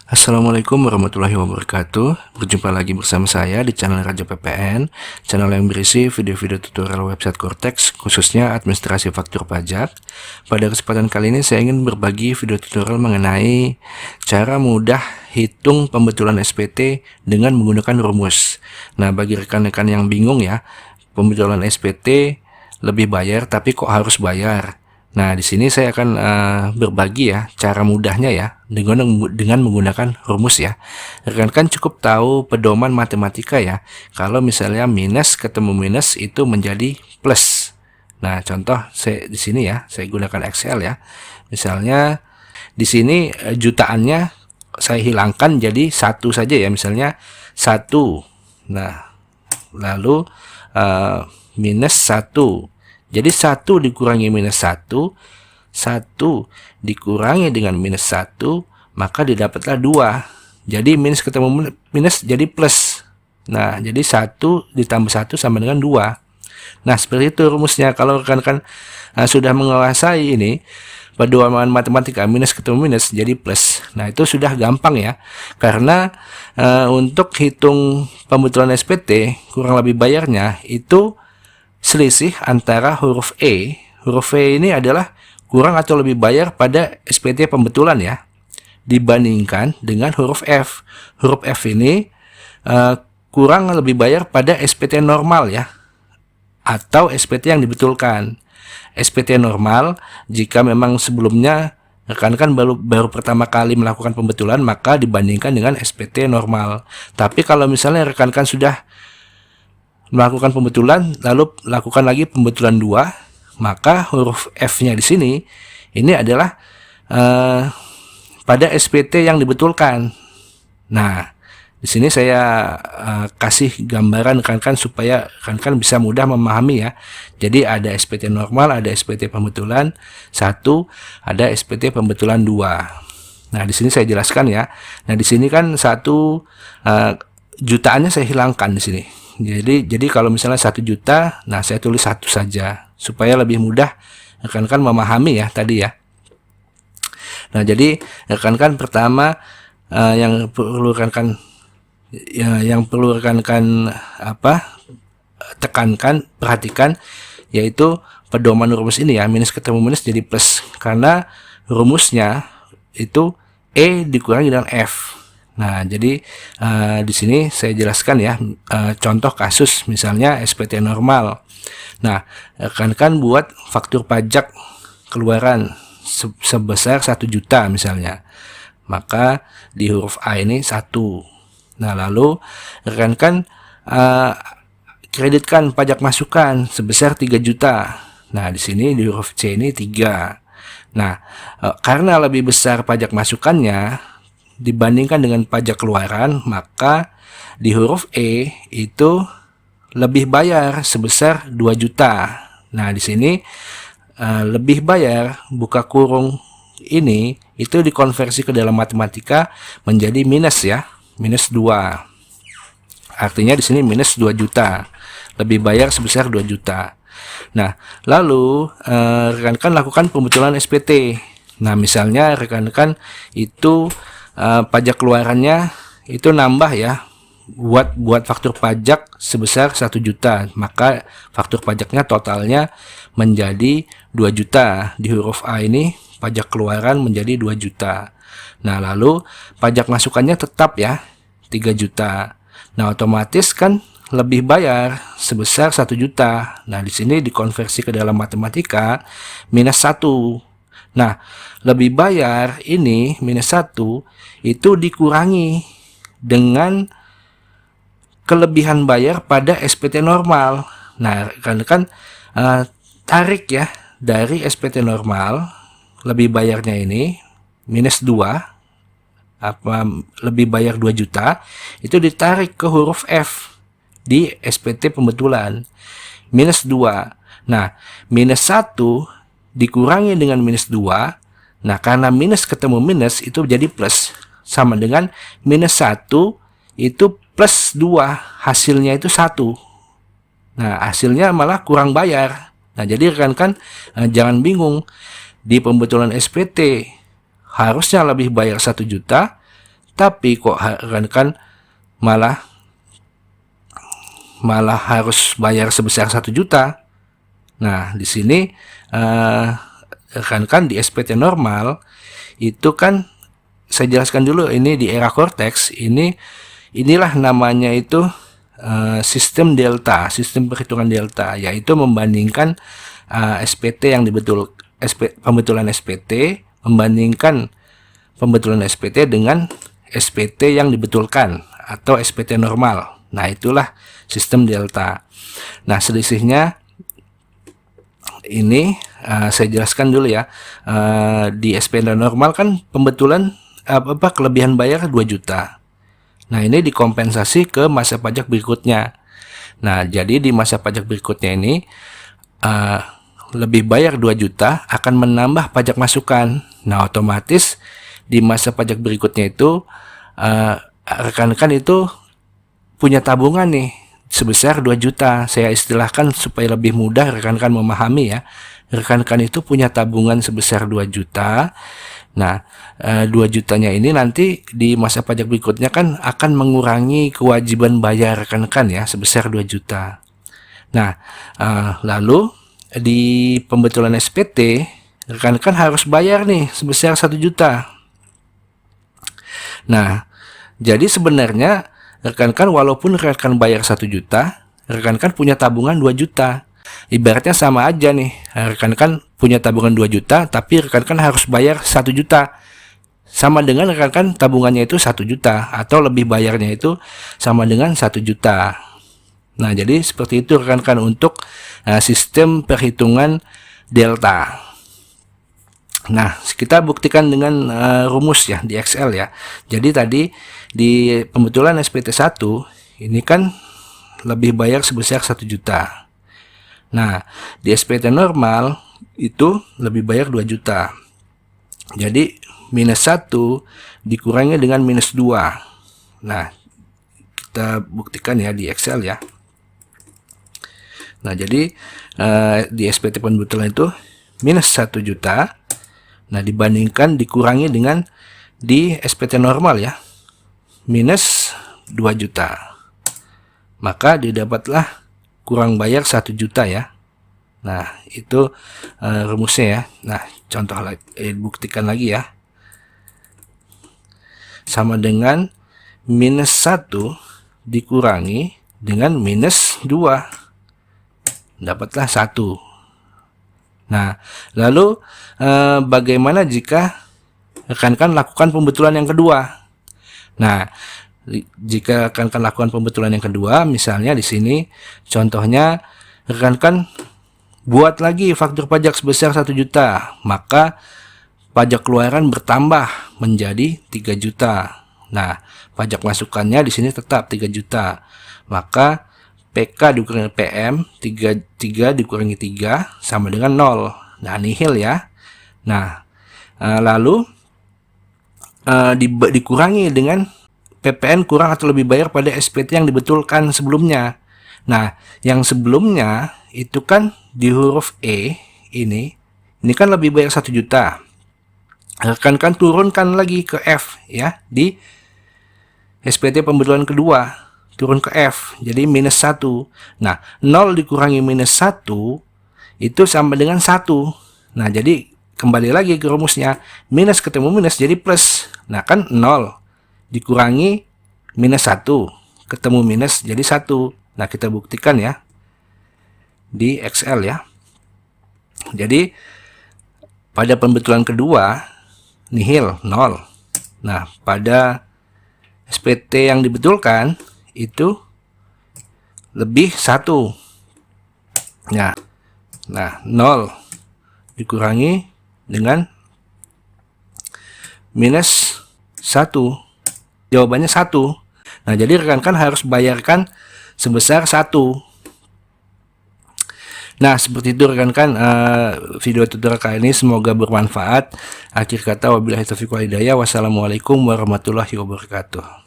Assalamualaikum warahmatullahi wabarakatuh. Berjumpa lagi bersama saya di channel Raja PPN, channel yang berisi video-video tutorial website Cortex, khususnya administrasi faktur pajak. Pada kesempatan kali ini saya ingin berbagi video tutorial mengenai cara mudah hitung pembetulan SPT dengan menggunakan rumus. Nah, bagi rekan-rekan yang bingung ya, pembetulan SPT lebih bayar tapi kok harus bayar? Nah, di sini saya akan berbagi ya cara mudahnya ya dengan menggunakan rumus ya. Rekan-rekan cukup tahu pedoman matematika ya. Kalau misalnya minus ketemu minus itu menjadi plus. Nah, contoh saya di sini ya, saya gunakan Excel ya. Misalnya di sini jutaannya saya hilangkan jadi satu saja ya, misalnya 1. Nah, lalu minus 1. Jadi 1 dikurangi minus 1, 1 dikurangi dengan minus 1, maka didapatlah 2. Jadi minus ketemu minus jadi plus. Nah, jadi 1 ditambah 1 sama dengan 2. Nah, seperti itu rumusnya. Kalau rekan-rekan sudah menguasai ini, pedoman matematika minus ketemu minus jadi plus. Nah, itu sudah gampang ya. Karena untuk hitung pembetulan SPT, kurang lebih bayarnya itu selisih antara huruf E. Huruf E ini adalah kurang atau lebih bayar pada SPT pembetulan ya, dibandingkan dengan huruf F. Huruf F ini kurang lebih bayar pada SPT normal ya, atau SPT yang dibetulkan. SPT normal, jika memang sebelumnya rekan-rekan baru pertama kali melakukan pembetulan, maka dibandingkan dengan SPT normal. Tapi kalau misalnya rekan-rekan sudah melakukan pembetulan lalu lakukan lagi pembetulan 2, maka huruf F-nya di sini ini adalah pada SPT yang dibetulkan. Nah, di sini saya kasih gambaran rekan-rekan supaya rekan-rekan bisa mudah memahami ya. Jadi ada SPT normal, ada SPT pembetulan 1, ada SPT pembetulan 2. Nah, di sini saya jelaskan ya. Nah, di sini kan 1 jutaannya saya hilangkan di sini. Jadi kalau misalnya 1 juta, nah saya tulis 1 saja supaya lebih mudah rekan-rekan memahami ya tadi ya. Nah, jadi rekan-rekan pertama yang perlu rekan-rekan tekankan, perhatikan, yaitu pedoman rumus ini ya, minus ketemu minus jadi plus, karena rumusnya itu E dikurangi dengan F. Nah, jadi di sini saya jelaskan ya contoh kasus, misalnya SPT normal. Nah, rekan-rekan buat faktur pajak keluaran sebesar 1 juta misalnya. Maka di huruf A ini 1. Nah, lalu rekan-rekan kreditkan pajak masukan sebesar 3 juta. Nah, di sini di huruf C ini 3. Nah, karena lebih besar pajak masukannya dibandingkan dengan pajak keluaran, maka di huruf E itu lebih bayar sebesar 2 juta. Nah, di sini lebih bayar buka kurung ini itu dikonversi ke dalam matematika menjadi minus ya, minus 2. Artinya di sini minus 2 juta. Lebih bayar sebesar 2 juta. Nah, lalu rekan-rekan lakukan pembetulan SPT. Nah, misalnya rekan-rekan itu pajak keluarannya itu nambah ya, buat faktur pajak sebesar 1 juta, maka faktur pajaknya totalnya menjadi 2 juta. Di huruf A ini pajak keluaran menjadi 2 juta. Nah, lalu pajak masukannya tetap ya 3 juta. Nah, otomatis kan lebih bayar sebesar 1 juta. Nah, di sini dikonversi ke dalam matematika minus 1. Nah, lebih bayar ini minus 1 itu dikurangi dengan kelebihan bayar pada SPT normal. Nah, kan tarik ya dari SPT normal, lebih bayarnya ini minus 2, lebih bayar 2 juta, itu ditarik ke huruf F di SPT pembetulan minus 2. Nah, minus 1 dikurangi dengan minus 2. Nah, karena minus ketemu minus itu jadi plus, sama dengan minus 1 itu plus 2, hasilnya itu 1. Nah, hasilnya malah kurang bayar. Nah, jadi rekan-rekan jangan bingung, di pembetulan SPT harusnya lebih bayar 1 juta, Tapi kok rekan-rekan malah harus bayar sebesar 1 juta. Nah, di sini rekan-rekan di SPT normal itu kan saya jelaskan dulu, ini di era Cortex inilah namanya itu sistem delta, sistem perhitungan delta, yaitu membandingkan SPT yang pembetulan SPT membandingkan pembetulan SPT dengan SPT yang dibetulkan atau SPT normal. Nah, itulah sistem delta. Nah, selisihnya ini saya jelaskan dulu ya. Di SPT normal kan pembetulan kelebihan bayar 2 juta. Nah, ini dikompensasi ke masa pajak berikutnya. Nah, jadi di masa pajak berikutnya ini lebih bayar 2 juta akan menambah pajak masukan. Nah, otomatis di masa pajak berikutnya itu rekan-rekan itu punya tabungan nih sebesar 2 juta. Saya istilahkan supaya lebih mudah rekan-rekan memahami ya. Rekan-rekan itu punya tabungan sebesar 2 juta. Nah, 2 jutanya ini nanti di masa pajak berikutnya kan akan mengurangi kewajiban bayar rekan-rekan ya sebesar 2 juta. Nah, lalu di pembetulan SPT rekan-rekan harus bayar nih sebesar 1 juta. Nah, jadi sebenarnya rekan-rekan walaupun rekan bayar 1 juta, rekan-rekan punya tabungan 2 juta. Ibaratnya sama aja nih, rekan-rekan punya tabungan 2 juta, tapi rekan-rekan harus bayar 1 juta. Sama dengan rekan-rekan tabungannya itu 1 juta, atau lebih bayarnya itu sama dengan 1 juta. Nah, jadi seperti itu rekan-rekan untuk sistem perhitungan delta. Nah, kita buktikan dengan rumus ya di Excel ya. Jadi tadi di pembetulan SPT 1 ini kan lebih bayar sebesar 1 juta. Nah, di SPT normal itu lebih bayar 2 juta. Jadi minus 1 dikurangi dengan minus 2. Nah, kita buktikan ya di Excel ya. Nah, jadi di SPT pembetulan itu minus 1 juta. Nah, dibandingkan dikurangi dengan di SPT normal ya, minus 2 juta. Maka didapatlah kurang bayar 1 juta ya. Nah, itu rumusnya ya. Nah, contoh lagi, buktikan lagi ya. Sama dengan minus 1 dikurangi dengan minus 2. Dapatlah 1. Nah, lalu bagaimana jika rekan-rekan lakukan pembetulan yang kedua? Nah, jika rekan-rekan lakukan pembetulan yang kedua, misalnya di sini contohnya rekan-rekan buat lagi faktur pajak sebesar 1 juta, maka pajak keluaran bertambah menjadi 3 juta. Nah, pajak masukannya di sini tetap 3 juta. Maka PK dikurangi PM 3 dikurangi 3 sama dengan 0. Nah, nihil ya. Nah, lalu dikurangi dengan PPN kurang atau lebih bayar pada SPT yang dibetulkan sebelumnya. Nah, yang sebelumnya itu kan di huruf E ini kan lebih bayar 1 juta. Rekan-rekan turunkan lagi ke F ya di SPT pembetulan kedua. Turun ke F, jadi minus 1. Nah, 0 dikurangi minus 1 itu sama dengan 1. Nah, jadi kembali lagi ke rumusnya, minus ketemu minus jadi plus. Nah, kan 0 dikurangi minus 1 ketemu minus jadi 1. Nah, kita buktikan ya di Excel ya. Jadi pada pembetulan kedua nihil 0. Nah, pada SPT yang dibetulkan itu lebih 1. Nah, 0 dikurangi dengan minus 1. Jawabannya 1. Nah, jadi rekan-rekan harus bayarkan sebesar 1. Nah, seperti itu rekan-rekan video tutorial kali ini semoga bermanfaat. Akhir kata wabillahi taufiq wal hidayah. Wassalamualaikum warahmatullahi wabarakatuh.